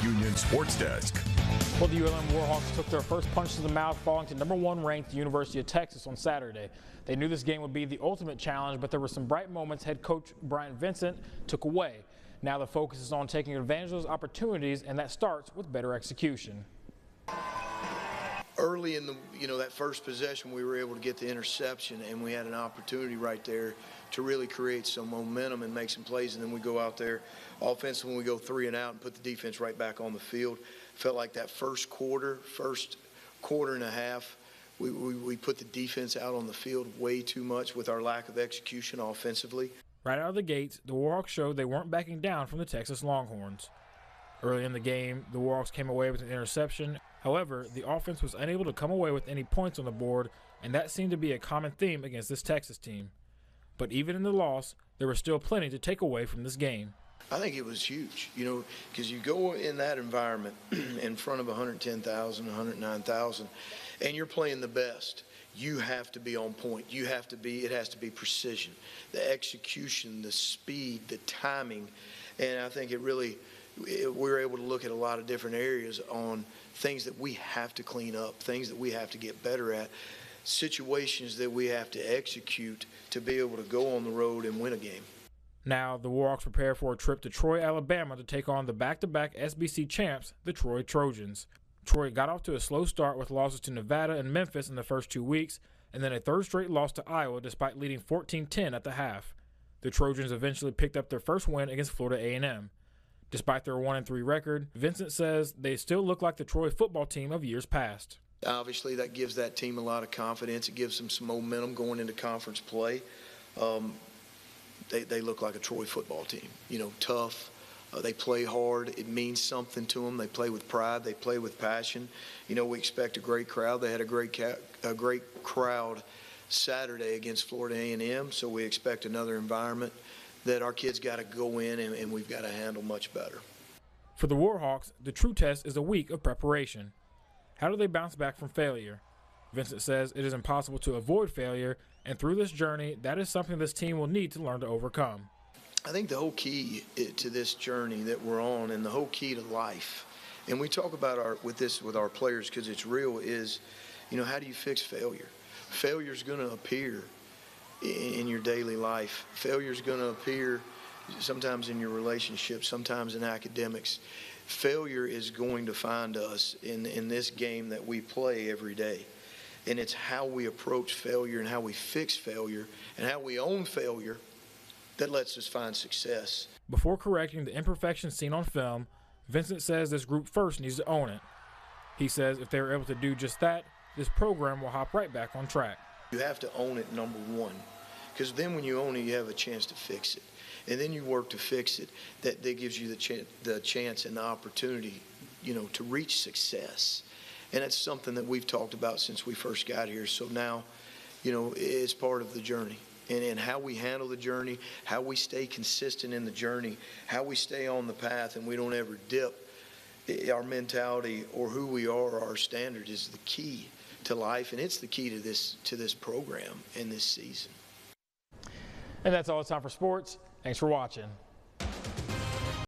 Union Sports Desk. Well, the ULM Warhawks took their first punch to the mouth, falling to #1 ranked University of Texas on Saturday. They knew this game would be the ultimate challenge, but there were some bright moments head coach Brian Vincent took away. Now the focus is on taking advantage of those opportunities, and that starts with better execution. Early in the, that first possession, we were able to get the interception, and we had an opportunity right there to really create some momentum and make some plays. And then we go out there offensively, we go 3 and out and put the defense right back on the field. Felt like that first quarter and a half, we put the defense out on the field way too much with our lack of execution offensively. Right out of the gates, the Warhawks showed they weren't backing down from the Texas Longhorns. Early in the game, the Warhawks came away with an interception. However, the offense was unable to come away with any points on the board, and that seemed to be a common theme against this Texas team. But even in the loss, there was still plenty to take away from this game. I think it was huge, because you go in that environment in front of 110,000, 109,000, and you're playing the best. You have to be on point. It has to be precision, the execution, the speed, the timing. And I think we're able to look at a lot of different areas on things that we have to clean up, things that we have to get better at, situations that we have to execute to be able to go on the road and win a game. Now, the Warhawks prepare for a trip to Troy, Alabama to take on the back-to-back SBC champs, the Troy Trojans. Troy got off to a slow start with losses to Nevada and Memphis in the first 2 weeks, and then a third straight loss to Iowa despite leading 14-10 at the half. The Trojans eventually picked up their first win against Florida A&M. Despite their 1-3 record, Vincent says they still look like the Troy football team of years past. Obviously, that gives that team a lot of confidence. It gives them some momentum going into conference play. They look like a Troy football team, tough. They play hard. It means something to them. They play with pride. They play with passion. We expect a great crowd. They had a great crowd Saturday against Florida A&M, so we expect another environment that our kids got to go in and we've got to handle much better. For the Warhawks, the true test is a week of preparation. How do they bounce back from failure? Vincent says it is impossible to avoid failure, and through this journey, that is something this team will need to learn to overcome. I think the whole key to this journey that we're on, and the whole key to life, and we talk about with our players because it's real, is, how do you fix failure? Failure is going to appear in your daily life. Failure is going to appear sometimes in your relationships, sometimes in academics. Failure is going to find us in this game that we play every day. And it's how we approach failure and how we fix failure and how we own failure that lets us find success. Before correcting the imperfections seen on film, Vincent says this group first needs to own it. He says if they are able to do just that, this program will hop right back on track. You have to own it, number one, because then when you own it, you have a chance to fix it. And then you work to fix it. That gives you the chance and the opportunity, to reach success. And that's something that we've talked about since we first got here. So now, it's part of the journey. And how we handle the journey, how we stay consistent in the journey, how we stay on the path and we don't ever dip. Our mentality or who we are, our standard is the key to life, and it's the key to this program and this season. And that's all it's time for sports. Thanks for watching.